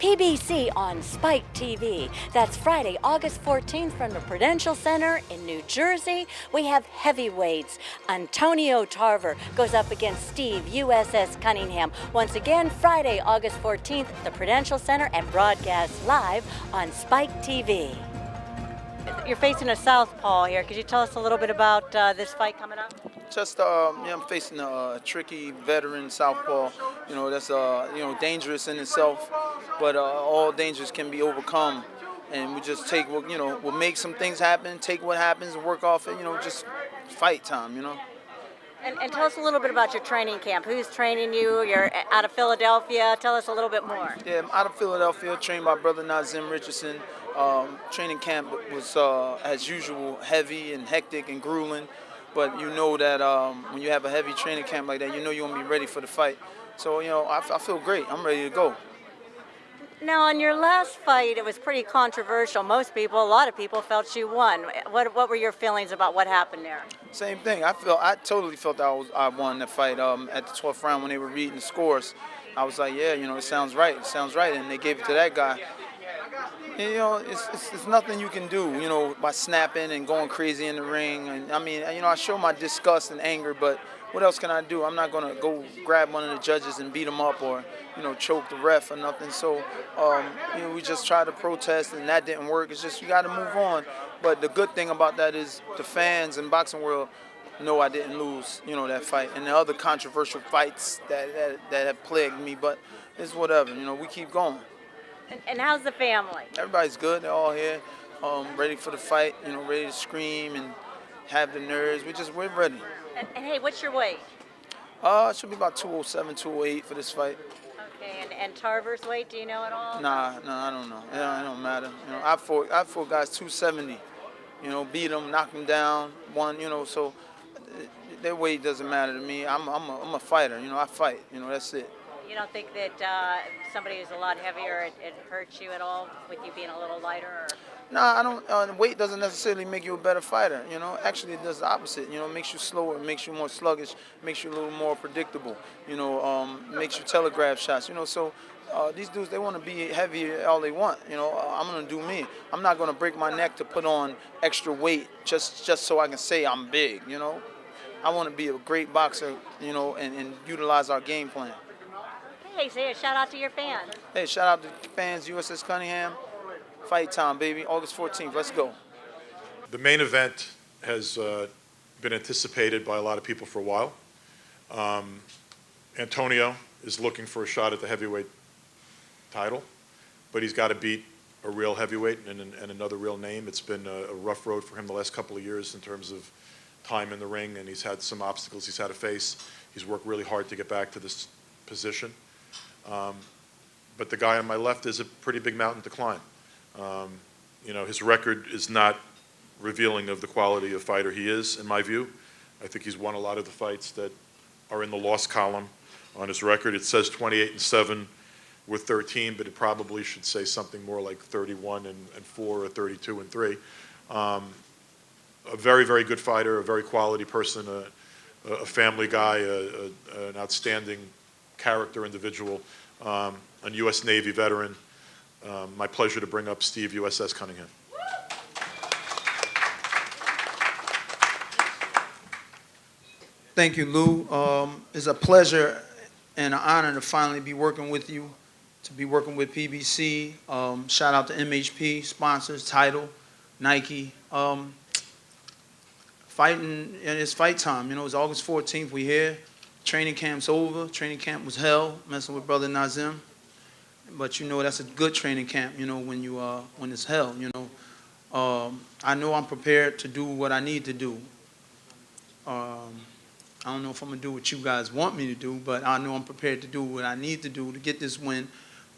PBC on Spike TV. That's Friday, August 14th from the Prudential Center in New Jersey. We have heavyweights. Antonio Tarver goes up against Steve U.S.S. Cunningham. Once again, Friday, August 14th, the Prudential Center, and broadcast live on Spike TV. You're facing a southpaw here. Could you tell us a little bit about this fight coming up? Just, I'm facing a tricky veteran southpaw. That's dangerous in itself, but all dangers can be overcome, and we just take what we'll make some things happen, take what happens, and work off it. Just fight time. And tell us a little bit about your training camp. Who's training you? You're out of Philadelphia. Tell us a little bit more. Yeah, I'm out of Philadelphia, trained by brother Nazim Richardson. Training camp was, as usual, heavy and hectic and grueling. But you know that when you have a heavy training camp like that, you're going to be ready for the fight. So, I feel great. I'm ready to go. Now, on your last fight, it was pretty controversial. A lot of people felt you won. What were your feelings about what happened there? Same thing. I totally felt I won that fight at the 12th round when they were reading the scores. I was like, yeah, it sounds right. It sounds right. And they gave it to that guy. And, it's nothing you can do, by snapping and going crazy in the ring. And I mean, I show my disgust and anger, but what else can I do? I'm not going to go grab one of the judges and beat him up or, choke the ref or nothing. So, we just tried to protest, and that didn't work. It's just you got to move on. But the good thing about that is the fans in boxing world know I didn't lose, that fight. And the other controversial fights that have plagued me, but it's whatever. We keep going. And how's the family? Everybody's good. They're all here, ready for the fight. Ready to scream and have the nerves. We're ready. And hey, what's your weight? It should be about 207, 208 for this fight. Okay, and Tarver's weight, do you know at all? Nah, I don't know. It don't matter. I fought guys 270. Beat them, knock them down, won. So their weight doesn't matter to me. I'm a fighter. I fight. That's it. You don't think that somebody who's a lot heavier, it hurts you at all with you being a little lighter? Or? No, I don't. Weight doesn't necessarily make you a better fighter. Actually, it does the opposite. It makes you slower, it makes you more sluggish, makes you a little more predictable. Makes you telegraph shots. So these dudes, they want to be heavy all they want. I'm gonna do me. I'm not gonna break my neck to put on extra weight just so I can say I'm big. I want to be a great boxer. And utilize our game plan. Hey, say a shout out to your fans. Hey, shout out to fans, U.S.S. Cunningham. Fight time, baby, August 14th. Let's go. The main event has been anticipated by a lot of people for a while. Antonio is looking for a shot at the heavyweight title, but he's got to beat a real heavyweight and another real name. It's been a rough road for him the last couple of years in terms of time in the ring, and he's had some obstacles he's had to face. He's worked really hard to get back to this position. But the guy on my left is a pretty big mountain to climb. His record is not revealing of the quality of fighter he is, in my view. I think he's won a lot of the fights that are in the loss column on his record. It says 28-7 with 13, but it probably should say something more like 31-4 or 32-3. A very, very good fighter, a very quality person, a family guy, an outstanding character individual, a U.S. Navy veteran. My pleasure to bring up Steve U.S.S. Cunningham. Thank you, Lou. It's a pleasure and an honor to finally be working with you, to be working with PBC. Shout out to MHP, sponsors, Title, Nike. Fighting, and it's fight time. It's August 14th. We here. Training camp's over. Training camp was hell, messing with brother Nazim. But that's a good training camp. When it's hell. I know I'm prepared to do what I need to do. I don't know if I'm gonna do what you guys want me to do, but I know I'm prepared to do what I need to do to get this win.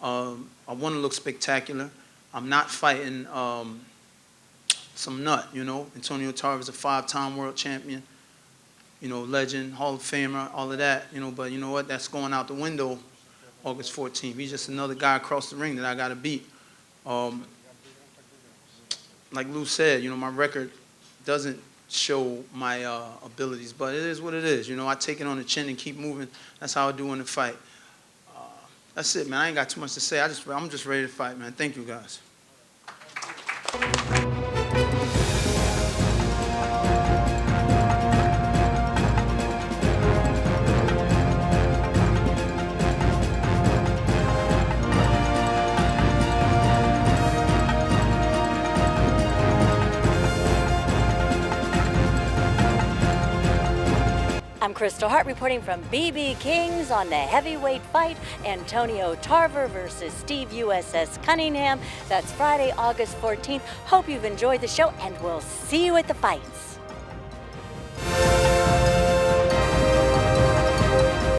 I want to look spectacular. I'm not fighting some nut. Antonio Tarver is a 5-time world champion. Legend, Hall of Famer, all of that. But you know what? That's going out the window. August 14th. He's just another guy across the ring that I got to beat. Like Lou said, my record doesn't show my abilities, but it is what it is. I take it on the chin and keep moving. That's how I do in the fight. That's it, man. I ain't got too much to say. I'm just ready to fight, man. Thank you, guys. I'm Kristal Hart reporting from BB King's on the heavyweight fight, Antonio Tarver versus Steve U.S.S. Cunningham. That's Friday, August 14th. Hope you've enjoyed the show, and we'll see you at the fights.